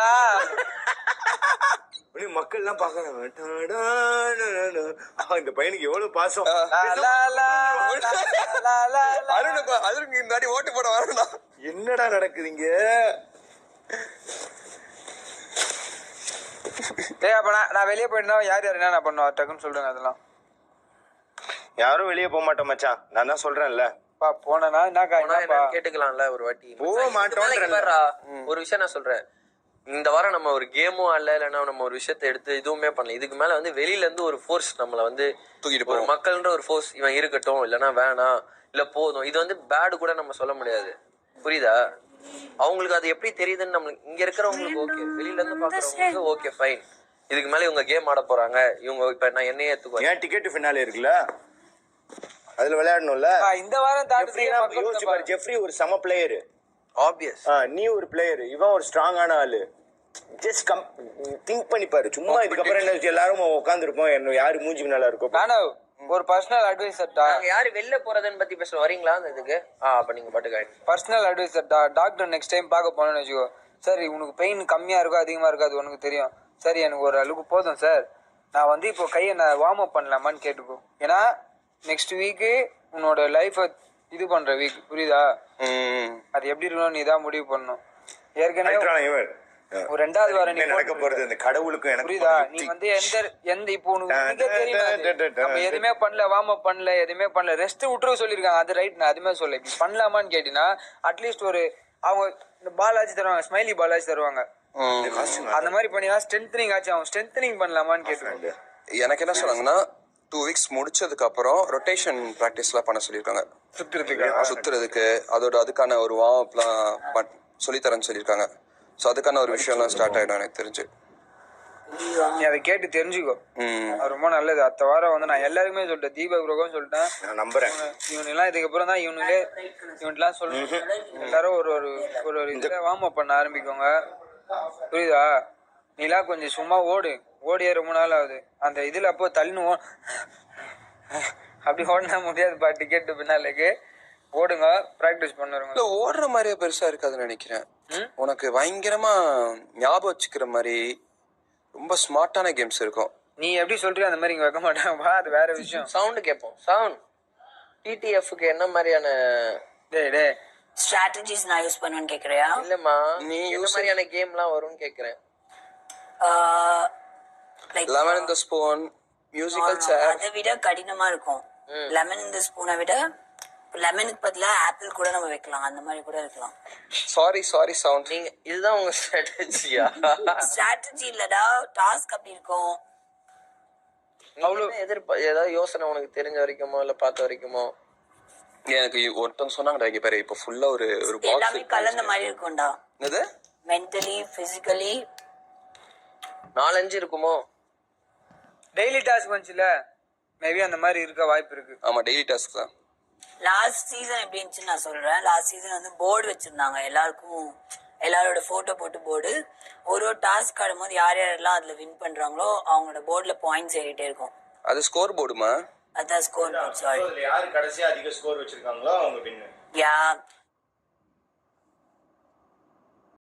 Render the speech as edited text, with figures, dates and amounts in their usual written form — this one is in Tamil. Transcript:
போடுறா. மக்கள் எல்லாம் பாக்குறாங்க. இந்த பையனுக்கு எவ்வளவு பாசம். அருணுக்கு முன்னாடி ஓட்டு போட வரணும். என்னடா நடக்குதுங்க? அப்ப நான் வெளியே போயிட்டா யார் யார் என்ன பண்ணுவா டக்குன்னு சொல்றேன். அதெல்லாம் யாரும் வெளியே போக மாட்டோம் மச்சான். நான் தான் சொல்றேன்ல. போனா கேட்டுக்கலாம்ல ஒரு வாட்டி. போக மாட்டோம். ஒரு விஷயம் நான் சொல்றேன். இந்த வாரம் நம்ம ஒரு கேமும் ஆடல, இல்லைன்னா நம்ம ஒரு விஷயத்த எடுத்து இதுவுமே பண்ணல. இதுக்கு மேல வந்து வெளியில இருந்து ஒரு ஃபோர்ஸ் நம்மள வந்து தூக்கிட்டு போறோம். மக்கள்ன்ற ஒரு ஃபோர்ஸ், இவன் இருக்கட்டும் இல்லைன்னா வேணாம் இல்ல போதும், இது வந்து பேடு கூட நம்ம சொல்ல முடியாது. புரியுதா? அவங்களுக்கு அது எப்படி தெரியுதுன்னு நம்மளுக்கு இங்க இருக்கிறவங்களுக்கு ஓகே, வெளியில இருந்து பாக்குறவங்களுக்கு ஓகே ஃபைன். இதுக்கு மேல இவங்க கேம் ஆட போறாங்க, இவங்க இப்ப நான் என்னையே ஏத்துக்குவேன். ஏன் டிக்கெட் ஃபினாலே இருக்குல்ல, அதுல விளையாடணும்ல. இந்த வாரம் யோசிச்சு பாரு. ஜெஃப்ரி ஒரு சம பிளேயர், ஆப்வியஸ். நீ ஒரு பிளேயர், இவன் ஒரு ஸ்ட்ராங்கான ஆளு. ஜஸ்ட் திங்க் பண்ணி பாரு. சும்மா இதுக்கப்புறம் என்ன எல்லாரும் உட்கார்ந்து இருப்போம், என்ன யாரு மூஞ்சி நல்லா இருக்கும். நானும் ஒரு பர்சனல் அட்வைசர்டா. யாரு வெளில போறதுன்னு பத்தி பேச வரீங்களா அந்த இதுக்கு? அப்ப நீங்க பாட்டுக்கு பர்சனல் அட்வைசர்டா. டாக்டர் நெக்ஸ்ட் டைம் பார்க்க போனோம்னு வச்சுக்கோ. சரி உனக்கு பெயின் கம்மியா இருக்கோ அதிகமா இருக்கோ அது உனக்கு தெரியும். சரி எனக்கு ஒரு அளவுக்கு போதும் சார், நான் வந்து இப்போ கையை நான் வார்ம் அப் பண்ணலாமான்னு கேட்டுக்கோ. ஏன்னா நெக்ஸ்ட் வீக்கு உன்னோட லைஃப இது பண்ற வீக், புரியுதா? அது எப்படி இருக்கணும் நீ தான் முடிவு பண்ணணும். ஏற்கனவே ஒரு 2வது வாரம் நீ நடக்க போறது இந்த கடவுளுக்கும் எனக்கு புரியுதா? நீ வந்து எந்த இப்போ உனக்கு தெரியும் நம்ம எதுவுமே பண்ணல, வார்ம் அப் பண்ணல, எதுவுமே பண்ணல, ரெஸ்ட் விட்டுரு சொல்லியிருக்காங்க. அது ரைட், நான் அதுமே சொல்ல. இப்படி பண்ணலாமான்னு கேட்டீங்கன்னா அட்லீஸ்ட் ஒரு அவங்க இந்த பாலாஜி தருவாங்க, ஸ்மைலி பாலாஜி தருவாங்க, அந்த மாதிரி பண்ணினா ஸ்ட்ரென்த்னிங் ஆச்சு. அவன் ஸ்ட்ரென்த்னிங் பண்ணலாமான்னு கேட்டுருவாங்க. எனக்கு என்ன சொன்னாங்கன்னா 2 வீக்ஸ் முடிச்சதுக்கு அப்புறம் ரொட்டேஷன் ப்ராக்டிஸ்லாம் பண்ண சொல்லியிருக்காங்க. சுத்துறதுக்கு அதுக்கான ஒரு வார்ம் அப்லாம் சொல்லித்தரேன்னு சொல்லியிருக்காங்க. ஸோ அதுக்கான ஒரு விஷயம்லாம் ஸ்டார்ட் ஆகிடும் எனக்கு தெரிஞ்சு. நீ அதை கேட்டு தெரிஞ்சுக்கோ, அது ரொம்ப நல்லது. அடுத்த வாரம் வந்து நான் எல்லாருக்குமே சொல்லிட்டேன், தீபக் ப்ரோக்கும் சொல்லிட்டேன், நான் நம்புறேன். இவனெல்லாம் இதுக்கப்புறம் தான் இவன்லாம் சொல்லணும். எல்லாரும் ஒரு ஒரு ஒரு இதில் வார்ம் அப் பண்ண ஆரம்பிக்கோங்க, புரியுதா? நீலாம் கொஞ்சம் சும்மா ஓடியே ரொம்ப நாள் ஆகுது. அந்த இதில் அப்போ தள்ளினு அப்படி ஓடினா முடியாதுப்பா. டிக்கெட்டு பின்னாலுக்கு ஓடுங்க, ப்ராக்டிஸ் பண்ணுறோங்க. இல்லை ஓடுற மாதிரியே பெருசாக இருக்காதுன்னு நினைக்கிறேன். உனக்கு பயங்கரமா ஞாபகம் வச்சுக்கிற மாதிரி ரொம்ப ஸ்மார்ட்டான கேம்ஸ் இருக்கும். நீ எப்படி சொல்றியோ அந்த மாதிரி இங்க வைக்க மாட்டாங்கப்பா, அது வேற விஷயம். சவுண்ட் கேட்போம். சவுண்ட் டிடிஎஃப்க்கு என்ன மாதிரியான ஸ்ட்ராட்டஜிஸ் நான் யூஸ் பண்ணுவேன்னு கேக்குறியா? இல்லம்மா, நீ என்ன மாதிரியான கேம்லாம் வரும்னு கேக்குறேன். Lemon in the spoon, musical chair. அதை விட கடினமா இருக்கும். லெமன் இன் தி ஸ்பூனை விட லெமனுக்கு பதிலா ஆப்பிள் கூட நம்ம வைக்கலாம், அந்த மாதிரி கூட இருக்கலாம். Sorry sound. நீங்க இதுதான் உங்க ஸ்ட்ராட்டஜியா? ஸ்ட்ராட்டஜி இல்லடா, டாஸ்க் அப்படி இருக்கும். அவ்வளவு ஏதாவது யோசனை உனக்கு தெரிஞ்ச வரைக்குமோ இல்ல பார்த்த வரைக்குமோ? எனக்கு ஒருத்தவங்க சொன்னாங்கடா, இங்க பாரு இப்போ ஃபுல்லா ஒரு பாக்ஸ் எல்லாமே கலந்த மாதிரி இருக்கும்டா. என்னது? மென்டலி பிசிக்கலி 4-5 இருக்குமோ? டெய்லி டாஸ்க் வந்துச்சுல, மேபி அந்த மாதிரி இருக்க வாய்ப்பு இருக்கு. ஆமா, டெய்லி டாஸ்க் தான். லாஸ்ட் சீசன் எப்படி இருந்துச்சுன்னு நான் சொல்றேன். லாஸ்ட் சீசன் வந்து போர்டு வச்சிருந்தாங்க, எல்லாரோட போட்டோ போட்டு போர்டு. ஒரு டாஸ்க் ஆடும்போது யார் யாரெல்லாம் அதுல வின் பண்றாங்களோ அவங்களோட போர்டுல பாயிண்ட்ஸ் ஏறிட்டே இருக்கும். அது ஸ்கோர் போர்டுமா? அதான் ஸ்கோர் போர்டு. சாரி, யார் கடைசியா அதிக ஸ்கோர் வச்சிருக்காங்களோ அவங்க வின். யா